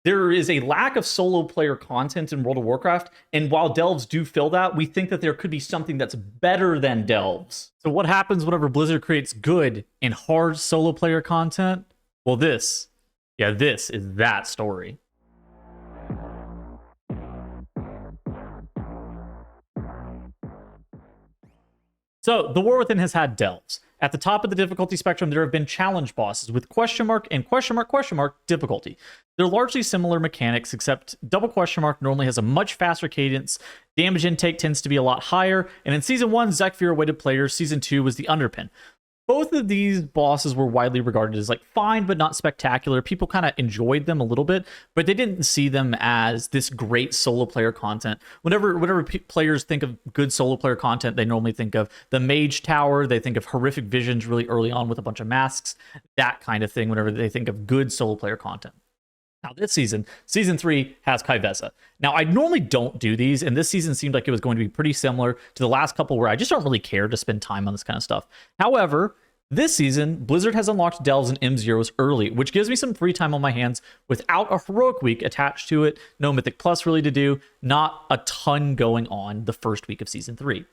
there is a lack of solo player content in World of Warcraft, and while delves do fill that, we think that there could be something that's better than delves. So what happens whenever Blizzard creates good and hard solo player content? Well, this is that story. So, The War Within has had delves. At the top of the difficulty spectrum, there have been challenge bosses with question mark and question mark difficulty. They're largely similar mechanics, except double question mark normally has a much faster cadence, damage intake tends to be a lot higher, and in Season 1, Zekfir awaited players, Season 2 was the underpin. Both of these bosses were widely regarded as like fine but not spectacular. People kind of enjoyed them a little bit, but they didn't see them as this great solo player content. Whenever players think of good solo player content, they normally think of the Mage Tower, they think of horrific visions really early on with a bunch of masks, that kind of thing whenever they think of good solo player content. Now, this season, Season 3 has Ky'veza. Now, I normally don't do these, and this season seemed like it was going to be pretty similar to the last couple where I just don't really care to spend time on this kind of stuff. However, this season, Blizzard has unlocked delves and M0s early, which gives me some free time on my hands without a heroic week attached to it, no Mythic Plus really to do, not a ton going on the first week of Season 3.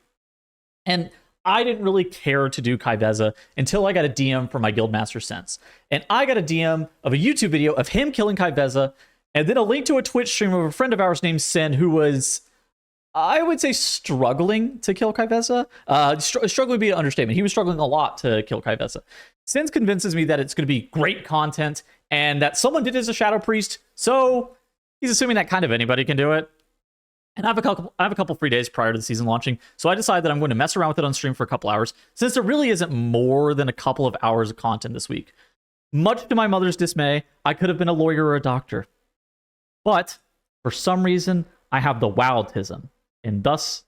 And I didn't really care to do Ky'veza until I got a DM from my Guildmaster Sense. And I got a DM of a YouTube video of him killing Ky'veza, and then a link to a Twitch stream of a friend of ours named Sin, who was, I would say, struggling to kill Ky'veza. Struggling would be an understatement. He was struggling a lot to kill Ky'veza. Sin convinces me that it's going to be great content, and that someone did it as a Shadow Priest, so he's assuming that kind of anybody can do it. And I have a couple free days prior to the season launching, so I decided that I'm going to mess around with it on stream for a couple hours, since there really isn't more than a couple of hours of content this week. Much to my mother's dismay, I could have been a lawyer or a doctor. But, for some reason, I have the wildtism, and thus,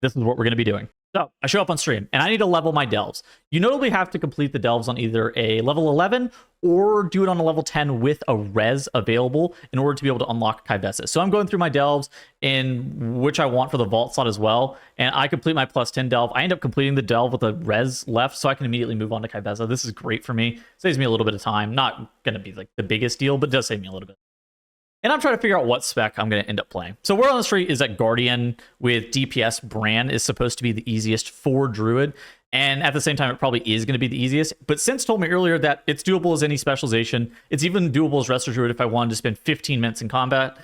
this is what we're going to be doing. So, I show up on stream, and I need to level my delves. You notably have to complete the delves on either a level 11 or do it on a level 10 with a res available in order to be able to unlock Ky'veza. So I'm going through my delves, in which I want for the vault slot as well, and I complete my plus 10 delve. I end up completing the delve with a res left, so I can immediately move on to Ky'veza. This is great for me. Saves me a little bit of time. Not going to be like the biggest deal, but it does save me a little bit. And I'm trying to figure out what spec I'm going to end up playing. So word on the street is that Guardian with DPS Bran is supposed to be the easiest for Druid. And at the same time, it probably is going to be the easiest. But Sense told me earlier that it's doable as any specialization. It's even doable as Resto Druid if I wanted to spend 15 minutes in combat.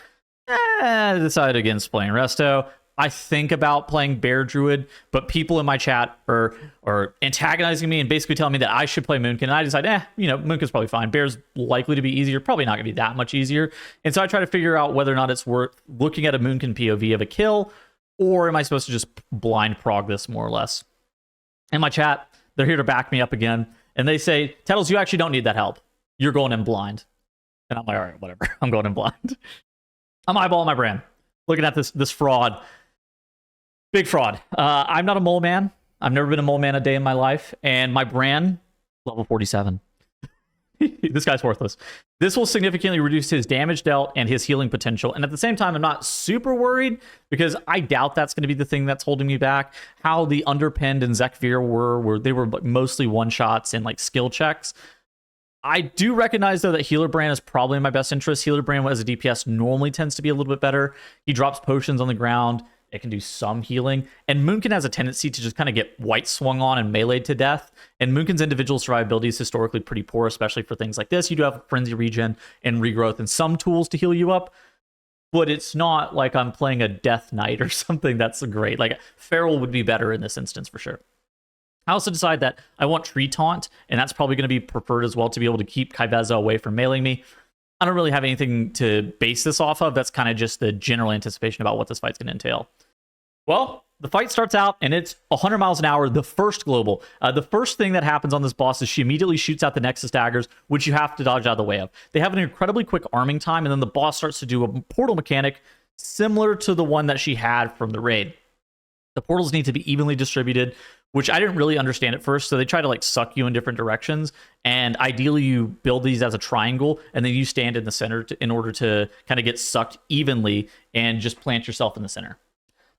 I decided against playing Resto. I think about playing Bear Druid, but people in my chat are antagonizing me and basically telling me that I should play Moonkin. And I decide, Moonkin's probably fine. Bear's likely to be easier, probably not going to be that much easier. And so I try to figure out whether or not it's worth looking at a Moonkin POV of a kill, or am I supposed to just blind prog this more or less? In my chat, they're here to back me up again. And they say, Tettles, you actually don't need that help. You're going in blind. And I'm like, all right, whatever. I'm going in blind. I'm eyeballing my brand. Looking at this fraud. Big fraud. I'm not a mole man. I've never been a mole man a day in my life. And my brand, level 47. This guy's worthless. This will significantly reduce his damage dealt and his healing potential. And at the same time, I'm not super worried because I doubt that's going to be the thing that's holding me back. How the Underpinned and Zekfir were they were mostly one-shots and like skill checks. I do recognize, though, that Healer Brand is probably in my best interest. Healer Brand as a DPS normally tends to be a little bit better. He drops potions on the ground. It can do some healing. And Moonkin has a tendency to just kind of get white swung on and meleeed to death. And Moonkin's individual survivability is historically pretty poor, especially for things like this. You do have Frenzy Regen and Regrowth and some tools to heal you up. But it's not like I'm playing a Death Knight or something that's great. Like, Feral would be better in this instance for sure. I also decide that I want Tree Taunt, and that's probably going to be preferred as well to be able to keep Ky'veza away from meleeing me. I don't really have anything to base this off of. That's kind of just the general anticipation about what this fight's going to entail. Well, the fight starts out, and it's 100 miles an hour, the first global. The first thing that happens on this boss is she immediately shoots out the Nexus daggers, which you have to dodge out of the way of. They have an incredibly quick arming time, and then the boss starts to do a portal mechanic similar to the one that she had from the raid. The portals need to be evenly distributed, which I didn't really understand at first. So they try to like suck you in different directions. And ideally you build these as a triangle and then you stand in the center in order to kind of get sucked evenly and just plant yourself in the center.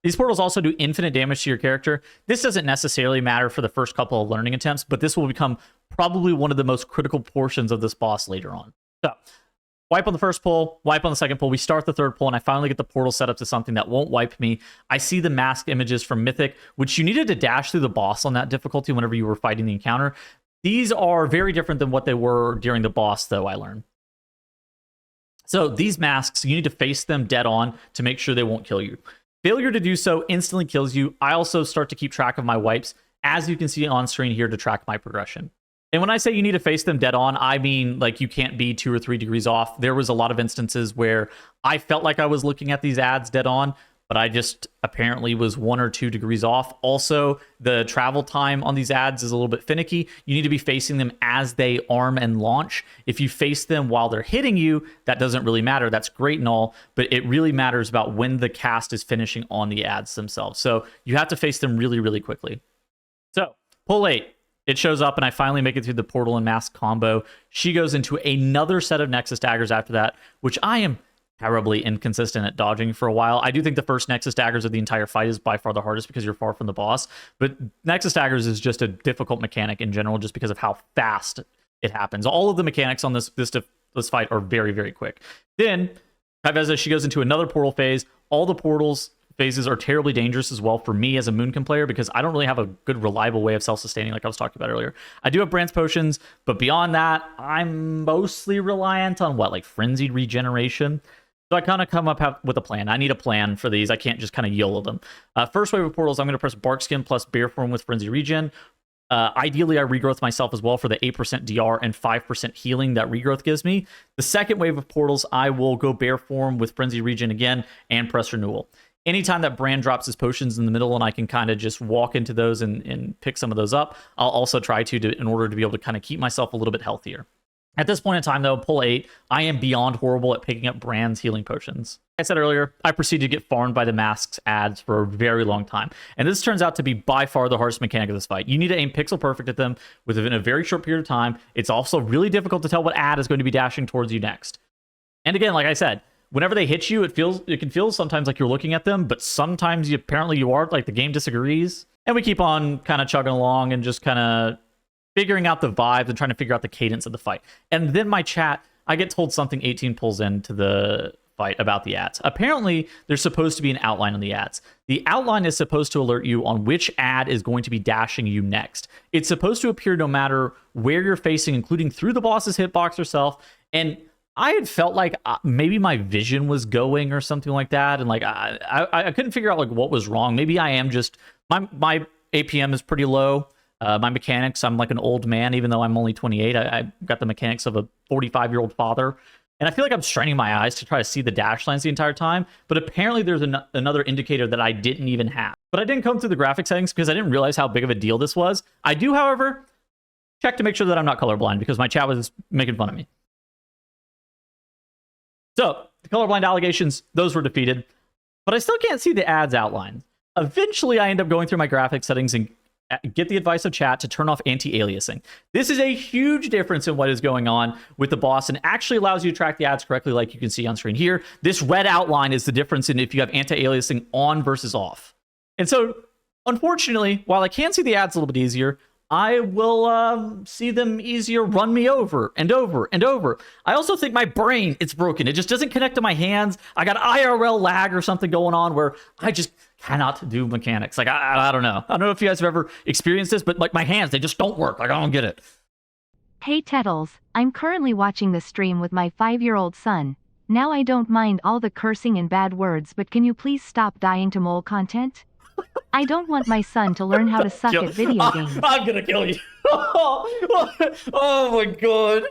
These portals also do infinite damage to your character. This doesn't necessarily matter for the first couple of learning attempts, but this will become probably one of the most critical portions of this boss later on. So Wipe on the first pull, wipe on the second pull. We start the third pull, and I finally get the portal set up to something that won't wipe me. I see the mask images from Mythic, which you needed to dash through the boss on that difficulty whenever you were fighting the encounter. These are very different than what they were during the boss, though, I learned. So these masks, you need to face them dead on to make sure they won't kill you. Failure to do so instantly kills you. I also start to keep track of my wipes, as you can see on screen here, to track my progression. And when I say you need to face them dead on, I mean like you can't be 2 or 3 degrees off. There was a lot of instances where I felt like I was looking at these ads dead on, but I just apparently was 1 or 2 degrees off. Also, the travel time on these ads is a little bit finicky. You need to be facing them as they arm and launch. If you face them while they're hitting you, that doesn't really matter. That's great and all, but it really matters about when the cast is finishing on the ads themselves. So you have to face them really, really quickly. So, pull 8. It shows up, and I finally make it through the portal and mask combo. She goes into another set of Nexus daggers after that, which I am terribly inconsistent at dodging for a while. I do think the first Nexus daggers of the entire fight is by far the hardest because you're far from the boss, but Nexus daggers is just a difficult mechanic in general just because of how fast it happens. All of the mechanics on this fight are very, very quick. Then, Ky'veza, she goes into another portal phase. All the portals phases are terribly dangerous as well for me as a Moonkin player because I don't really have a good reliable way of self-sustaining like I was talking about earlier. I do have Brand's potions, but beyond that, I'm mostly reliant on like frenzied regeneration. So I kind of come up with a plan. I need a plan for these. I can't just kind of YOLO them. First wave of portals, I'm going to press Barkskin plus Bear Form with Frenzy Regen. Ideally, I regrowth myself as well for the 8% DR and 5% healing that regrowth gives me. The second wave of portals, I will go Bear Form with Frenzy Regen again and press Renewal. Anytime that Brand drops his potions in the middle and I can kind of just walk into those and pick some of those up, I'll also try to in order to be able to kind of keep myself a little bit healthier. At this point in time, though, pull 8, I am beyond horrible at picking up Brand's healing potions. Like I said earlier, I proceed to get farmed by the masks ads for a very long time. And this turns out to be by far the hardest mechanic of this fight. You need to aim pixel perfect at them within a very short period of time. It's also really difficult to tell what ad is going to be dashing towards you next. And again, like I said, whenever they hit you, it can feel sometimes like you're looking at them, but sometimes apparently you are, like the game disagrees. And we keep on kind of chugging along and just kind of figuring out the vibes and trying to figure out the cadence of the fight. And then my chat, I get told something 18 pulls into the fight about the ads. Apparently, there's supposed to be an outline on the ads. The outline is supposed to alert you on which ad is going to be dashing you next. It's supposed to appear no matter where you're facing, including through the boss's hitbox herself. And I had felt like maybe my vision was going or something like that, and like I couldn't figure out like what was wrong. Maybe I am just my APM is pretty low. My mechanics, I'm like an old man, even though I'm only 28. I got the mechanics of a 45-year-old father, and I feel like I'm straining my eyes to try to see the dash lines the entire time. But apparently, there's another indicator that I didn't even have. But I didn't come through the graphic settings because I didn't realize how big of a deal this was. I do, however, check to make sure that I'm not colorblind because my chat was making fun of me. So, the colorblind allegations, those were defeated, but I still can't see the ads outlined. Eventually, I end up going through my graphic settings and get the advice of chat to turn off anti-aliasing. This is a huge difference in what is going on with the boss and actually allows you to track the ads correctly like you can see on screen here. This red outline is the difference in if you have anti-aliasing on versus off. And so, unfortunately, while I can see the ads a little bit easier, I will see them easier run me over and over and over. I also think my brain, it's broken. It just doesn't connect to my hands. I got IRL lag or something going on where I just cannot do mechanics. Like, I don't know. I don't know if you guys have ever experienced this, but like my hands, they just don't work. Like, I don't get it. Hey Tettles, I'm currently watching the stream with my 5-year-old son. Now I don't mind all the cursing and bad words, but can you please stop dying to mole content? I don't want my son to learn how to suck at video games. I'm gonna kill you. Oh my god.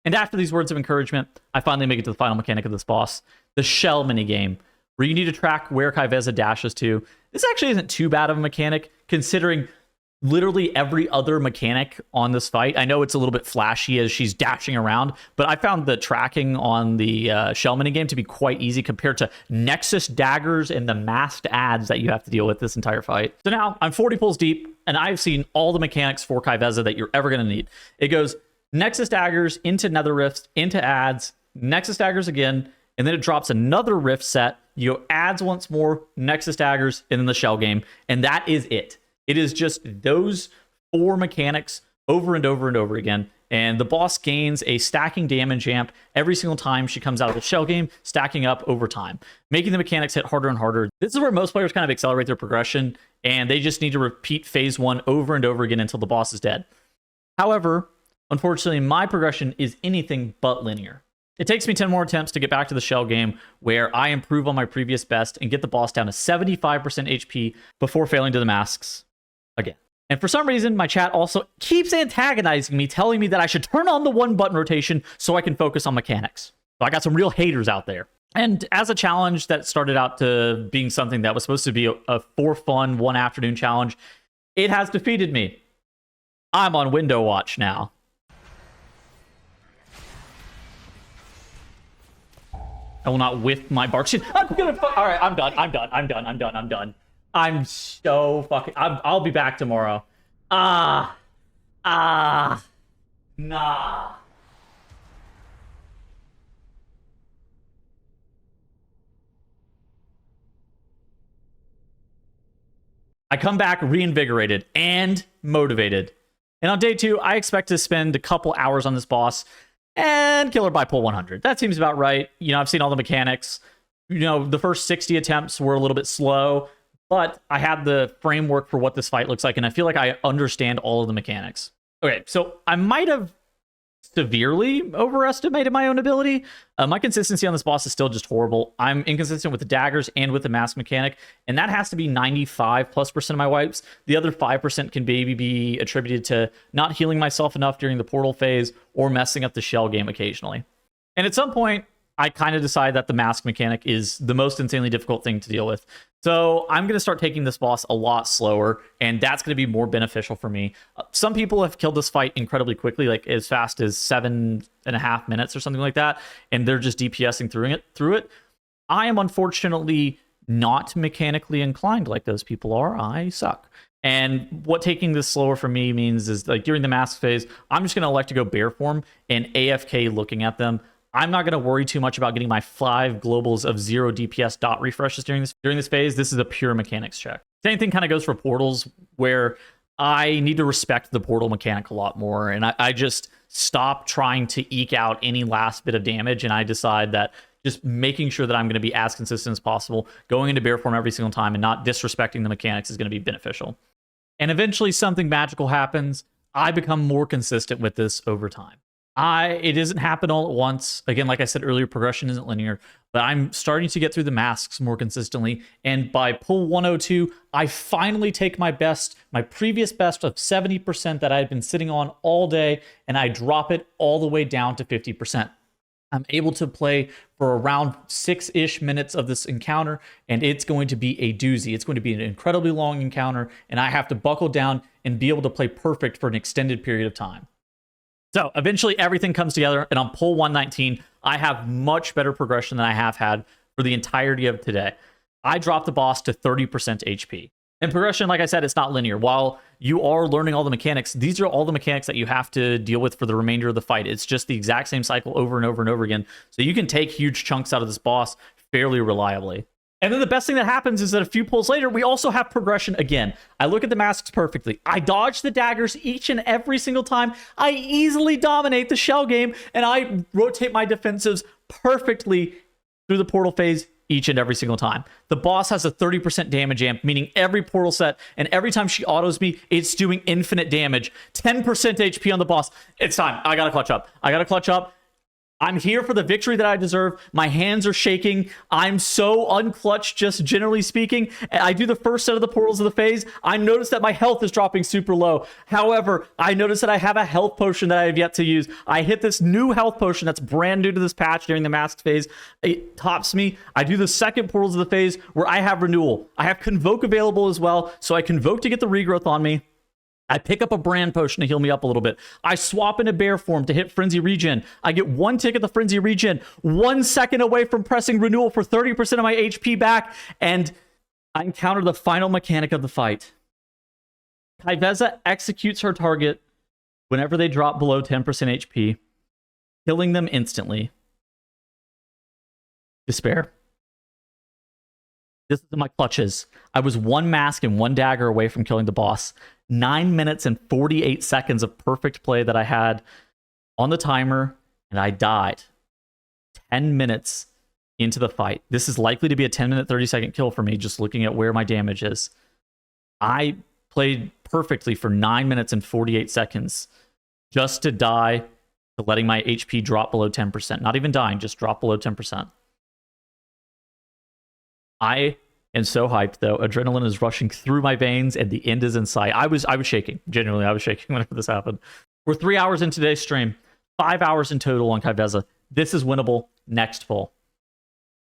And after these words of encouragement, I finally make it to the final mechanic of this boss, the shell minigame, where you need to track where Ky'veza dashes to. This actually isn't too bad of a mechanic, considering literally every other mechanic on this fight. I know it's a little bit flashy as she's dashing around, but I found the tracking on the shell minigame to be quite easy compared to Nexus daggers and the masked ads that you have to deal with this entire fight. So now I'm 40 pulls deep, and I've seen all the mechanics for Ky'veza that you're ever going to need. It goes Nexus daggers into Nether Rifts, into ads, Nexus daggers again, and then it drops another rift set. You go ads once more, Nexus daggers, and then the shell game, and that is it. It is just those 4 mechanics over and over and over again. and the boss gains a stacking damage amp every single time she comes out of the shell game, stacking up over time, making the mechanics hit harder and harder. This is where most players kind of accelerate their progression, and they just need to repeat phase 1 over and over again until the boss is dead. However, unfortunately, my progression is anything but linear. It takes me 10 more attempts to get back to the shell game, where I improve on my previous best and get the boss down to 75% HP before failing to the masks again. And for some reason, my chat also keeps antagonizing me, telling me that I should turn on the 1-button rotation so I can focus on mechanics. So I got some real haters out there. And as a challenge that started out to being something that was supposed to be a for fun one afternoon challenge, it has defeated me. I'm on window watch now. I will not whiff my bark shit. I'm gonna. All right, I'm done. I'm so fucking. I'll be back tomorrow. Nah. I come back reinvigorated and motivated. And on day 2, I expect to spend a couple hours on this boss and kill her by pull 100. That seems about right. You know, I've seen all the mechanics. You know, the first 60 attempts were a little bit slow, but I had the framework for what this fight looks like, and I feel like I understand all of the mechanics. Okay, so I might have severely overestimated my own ability. My consistency on this boss is still just horrible. I'm inconsistent with the daggers and with the mask mechanic, and that has to be 95+% of my wipes. The other 5% can maybe be attributed to not healing myself enough during the portal phase or messing up the shell game occasionally. And at some point, I kind of decide that the mask mechanic is the most insanely difficult thing to deal with. So I'm going to start taking this boss a lot slower, and that's going to be more beneficial for me. Some people have killed this fight incredibly quickly, like as fast as 7.5 minutes or something like that, and they're just DPSing through it. I am unfortunately not mechanically inclined like those people are. I suck. And what taking this slower for me means is, like, during the mask phase, I'm just going to elect to go bear form and AFK looking at them. I'm not going to worry too much about getting my 5 globals of 0 DPS dot refreshes during this phase. This is a pure mechanics check. Same thing kind of goes for portals, where I need to respect the portal mechanic a lot more, and I just stop trying to eke out any last bit of damage, and I decide that just making sure that I'm going to be as consistent as possible, going into bear form every single time and not disrespecting the mechanics is going to be beneficial. And eventually something magical happens. I become more consistent with this over time. It doesn't happen all at once. Again, like I said earlier, progression isn't linear, but I'm starting to get through the masks more consistently. And by pull 102, I finally take my previous best of 70% that I had been sitting on all day, and I drop it all the way down to 50%. I'm able to play for around 6-ish minutes of this encounter, and it's going to be a doozy. It's going to be an incredibly long encounter, and I have to buckle down and be able to play perfect for an extended period of time. So eventually everything comes together, and on pull 119, I have much better progression than I have had for the entirety of today. I dropped the boss to 30% HP. And progression, like I said, it's not linear. While you are learning all the mechanics, these are all the mechanics that you have to deal with for the remainder of the fight. It's just the exact same cycle over and over and over again. So you can take huge chunks out of this boss fairly reliably. And then the best thing that happens is that a few pulls later, we also have progression again. I look at the masks perfectly. I dodge the daggers each and every single time. I easily dominate the shell game, and I rotate my defensives perfectly through the portal phase each and every single time. The boss has a 30% damage amp, meaning every portal set, and every time she autos me, it's doing infinite damage. 10% HP on the boss. It's time. I gotta clutch up. I'm here for the victory that I deserve. My hands are shaking. I'm so unclutched, just generally speaking. I do the first set of the portals of the phase. I notice that my health is dropping super low. However, I notice that I have a health potion that I have yet to use. I hit this new health potion that's brand new to this patch during the mask phase. It tops me. I do the second portals of the phase where I have renewal. I have convoke available as well, so I convoke to get the regrowth on me. I pick up a brand potion to heal me up a little bit. I swap into bear form to hit frenzy regen. I get 1 tick at the frenzy regen, 1 second away from pressing renewal for 30% of my HP back, and I encounter the final mechanic of the fight. Ky'veza executes her target whenever they drop below 10% HP, killing them instantly. Despair. This is my clutches. I was 1 mask and 1 dagger away from killing the boss. 9 minutes and 48 seconds of perfect play that I had. on the timer, and I died 10 minutes into the fight. This is likely to be a 10-minute, 30-second kill for me, just looking at where my damage is. I played perfectly for 9 minutes and 48 seconds just to die to letting my HP drop below 10%. Not even dying, just drop below 10%. I am so hyped, though. Adrenaline is rushing through my veins, and the end is in sight. I was shaking. Genuinely, I was shaking whenever this happened. We're 3 hours into today's stream. 5 hours in total on Ky'veza. This is winnable. Next pull.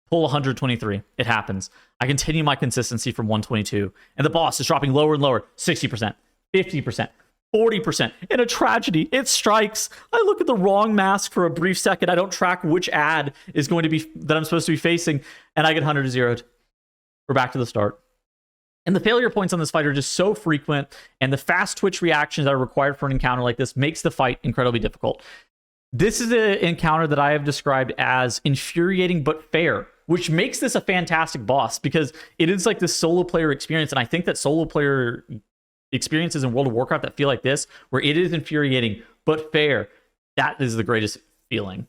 Pull 123. It happens. I continue my consistency from 122. And the boss is dropping lower and lower. 60%, 50%, 40%. In a tragedy, it strikes. I look at the wrong mask for a brief second. I don't track which ad is going to be that I'm supposed to be facing. And I get 100 zeroed. We're back to the start. And the failure points on this fight are just so frequent. And the fast twitch reactions that are required for an encounter like this makes the fight incredibly difficult. This is an encounter that I have described as infuriating but fair, which makes this a fantastic boss because it is like this solo player experience. And I think that solo player experiences in World of Warcraft that feel like this, where it is infuriating but fair, that is the greatest feeling.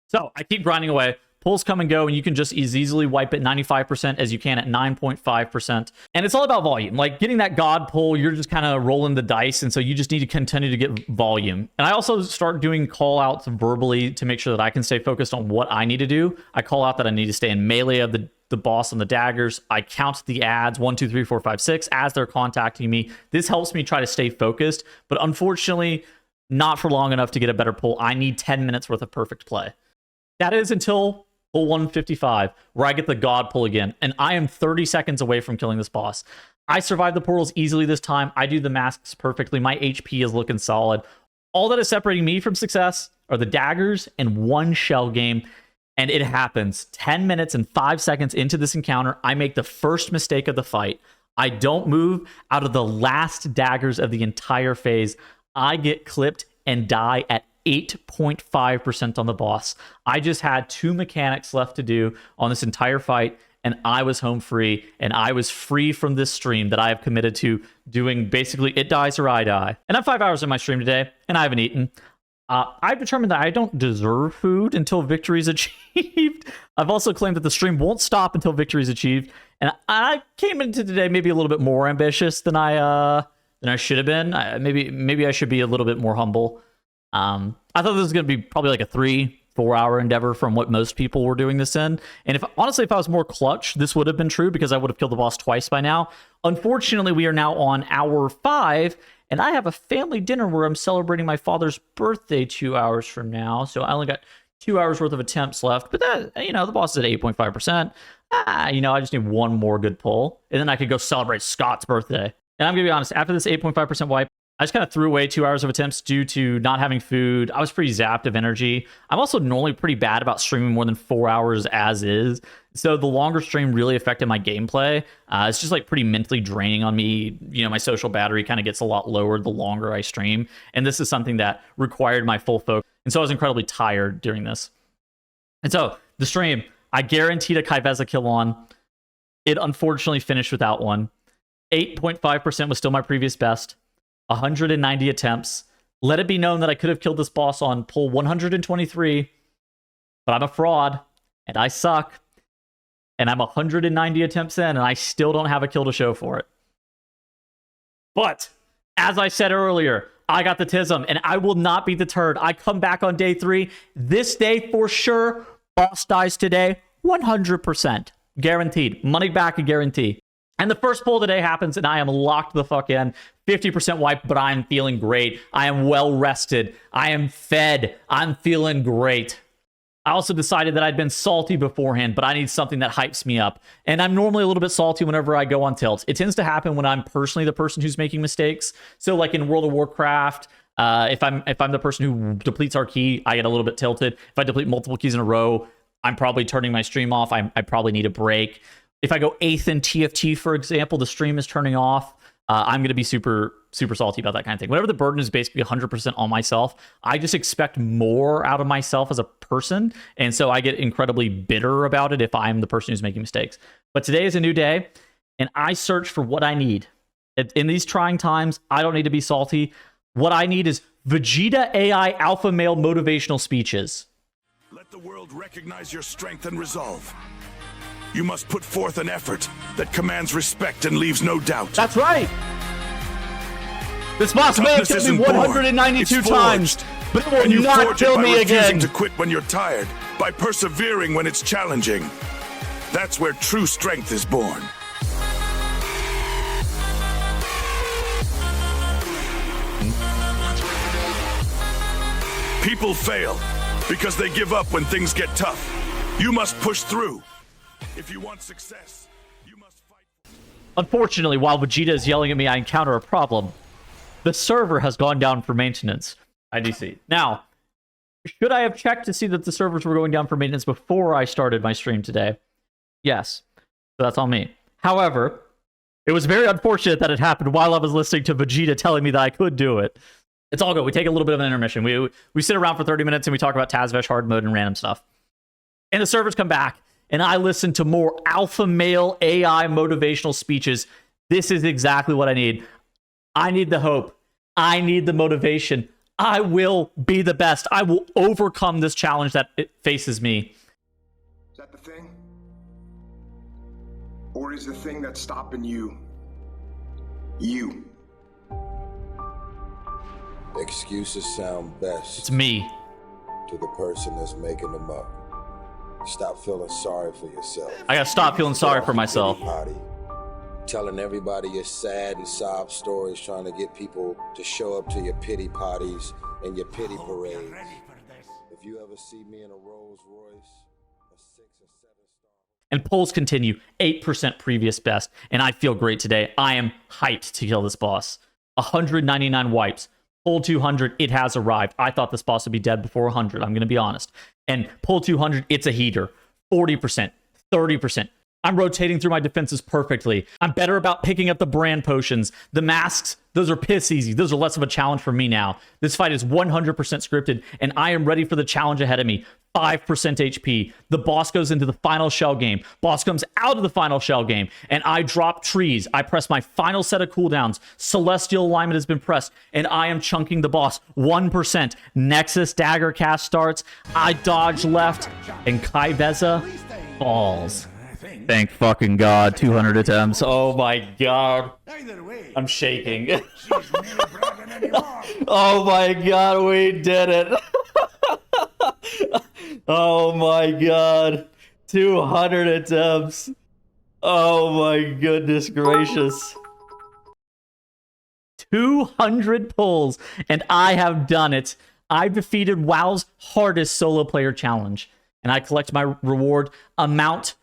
So I keep grinding away. Pulls come and go, and you can just as easily wipe it 95% as you can at 9.5%. And it's all about volume. Like getting that God pull, you're just kind of rolling the dice, and so you just need to continue to get volume. And I also start doing call outs verbally to make sure that I can stay focused on what I need to do. I call out that I need to stay in melee of the boss on the daggers. I count the ads 1, 2, 3, 4, 5, 6 as they're contacting me. This helps me try to stay focused, but unfortunately, not for long enough to get a better pull. I need 10 minutes worth of perfect play. That is until pull 155, where I get the God pull again, and I am 30 seconds away from killing this boss. I survived the portals easily this time. I do the masks perfectly. My HP is looking solid. All that is separating me from success are the daggers and one shell game, and it happens. 10 minutes and 5 seconds into this encounter, I make the first mistake of the fight. I don't move out of the last daggers of the entire phase. I get clipped and die at 8.5% on the boss. I just had 2 mechanics left to do on this entire fight, and I was home free, and I was free from this stream that I have committed to doing basically it dies or I die. And I'm 5 hours in my stream today, and I haven't eaten. I've determined that I don't deserve food until victory is achieved. I've also claimed that the stream won't stop until victory is achieved, and I came into today maybe a little bit more ambitious than I should have been. Maybe I should be a little bit more humble. I thought this was going to be probably like a 3-4 hour endeavor from what most people were doing this in. And if I was more clutch, this would have been true because I would have killed the boss twice by now. Unfortunately, we are now on hour 5, and I have a family dinner where I'm celebrating my father's birthday 2 hours from now. So I only got 2 hours worth of attempts left, but that, the boss is at 8.5%. I just need one more good pull, and then I could go celebrate Scott's birthday. And I'm going to be honest, after this 8.5% wipe, I just kind of threw away 2 hours of attempts due to not having food. I was pretty zapped of energy. I'm also normally pretty bad about streaming more than 4 hours as is. So the longer stream really affected my gameplay. It's just like pretty mentally draining on me. My social battery kind of gets a lot lower the longer I stream. And this is something that required my full focus. And so I was incredibly tired during this. And so the stream, I guaranteed a Ky'veza kill on. It unfortunately finished without one. 8.5% was still my previous best. 190 attempts. Let it be known that I could have killed this boss on pull 123, but I'm a fraud, and I suck, and I'm 190 attempts in, and I still don't have a kill to show for it. But, as I said earlier, I got the Tism, and I will not be deterred. I come back on day 3. This day, for sure, boss dies today, 100%. Guaranteed. Money back, a guarantee. And the first pull today happens, and I am locked the fuck in. 50% wipe, but I'm feeling great. I am well rested. I am fed. I'm feeling great. I also decided that I'd been salty beforehand, but I need something that hypes me up. And I'm normally a little bit salty whenever I go on tilts. It tends to happen when I'm personally the person who's making mistakes. So like in World of Warcraft, if I'm the person who depletes our key, I get a little bit tilted. If I deplete multiple keys in a row, I'm probably turning my stream off. I probably need a break. If I go 8th in TFT, for example, the stream is turning off. I'm going to be super, super salty about that kind of thing. Whenever the burden is basically 100% on myself, I just expect more out of myself as a person. And so I get incredibly bitter about it if I'm the person who's making mistakes. But today is a new day, and I search for what I need. In these trying times, I don't need to be salty. What I need is Vegeta AI alpha male motivational speeches. Let the world recognize your strength and resolve. You must put forth an effort that commands respect and leaves no doubt. That's right. This boss may have killed me 192 times, but it will not kill me again. To quit when you're tired, by persevering when it's challenging. That's where true strength is born. People fail because they give up when things get tough. You must push through. If you want success, you must fight. Unfortunately, while Vegeta is yelling at me, I encounter a problem. The server has gone down for maintenance. IDC. Now, should I have checked to see that the servers were going down for maintenance before I started my stream today? Yes. So that's on me. However, it was very unfortunate that it happened while I was listening to Vegeta telling me that I could do it. It's all good. We take a little bit of an intermission. We sit around for 30 minutes and we talk about Tazvesh hard mode and random stuff. And the servers come back, and I listen to more alpha male AI motivational speeches. This is exactly what I need. I need the hope. I need the motivation. I will be the best. I will overcome this challenge that it faces me. Is that the thing? Or is the thing that's stopping you? You. Excuses sound best It's me. to the person that's making them up. Stop feeling sorry for yourself. I gotta stop feeling sorry for myself. Party. Telling everybody your sad and sob stories, trying to get people to show up to your pity parties and your pity parades. If you ever see me in a Rolls Royce, a 6 or 7 star. And polls continue. 8% previous best. And I feel great today. I am hyped to kill this boss. 199 wipes. Pull 200, it has arrived. I thought this boss would be dead before 100, I'm going to be honest. And pull 200, it's a heater. 40%, 30%. I'm rotating through my defenses perfectly. I'm better about picking up the brand potions. The masks, those are piss easy. Those are less of a challenge for me now. This fight is 100% scripted, and I am ready for the challenge ahead of me. 5% HP. The boss goes into the final shell game. Boss comes out of the final shell game, and I drop trees. I press my final set of cooldowns. Celestial alignment has been pressed, and I am chunking the boss. 1%. Nexus dagger cast starts. I dodge left, and Ky'veza falls. Thank fucking God. 200 attempts. Oh my God. I'm shaking. Oh my God, we did it. Oh my God. 200 attempts. Oh my goodness gracious. 200 pulls, and I have done it. I've defeated WoW's hardest solo player challenge, and I collect my reward amount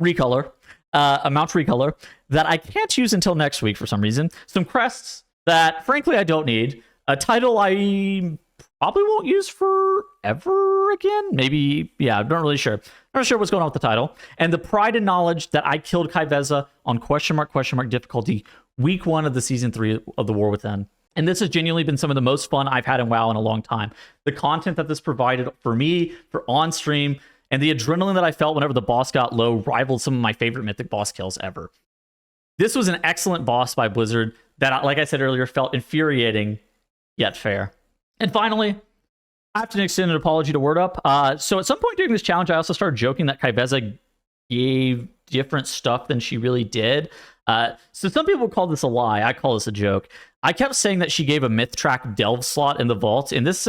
recolor that I can't use until next week for some reason. Some crests that frankly I don't need. A title I probably won't use forever again. Maybe, yeah, I'm not really sure. Not sure what's going on with the title. And the pride and knowledge that I killed Ky'veza on question mark difficulty week 1 of the season 3 of the War Within. And this has genuinely been some of the most fun I've had in WoW in a long time. The content that this provided for me, for on stream, and the adrenaline that I felt whenever the boss got low rivaled some of my favorite mythic boss kills ever. This was an excellent boss by Blizzard that, like I said earlier, felt infuriating, yet fair. And finally, I have to extend an apology to Word Up. So at some point during this challenge, I also started joking that Ky'veza gave different stuff than she really did. So some people call this a lie. I call this a joke. I kept saying that she gave a myth track delve slot in the vault, and this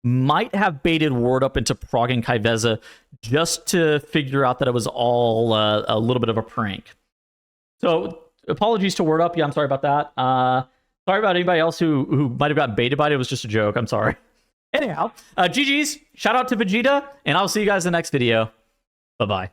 might have baited Word Up into progging Ky'veza just to figure out that it was all a little bit of a prank. So apologies to Word Up. Yeah, I'm sorry about that. Sorry about anybody else who might have gotten baited by it. It was just a joke. I'm sorry. Anyhow, GG's. Shout out to Vegeta, and I'll see you guys in the next video. Bye-bye.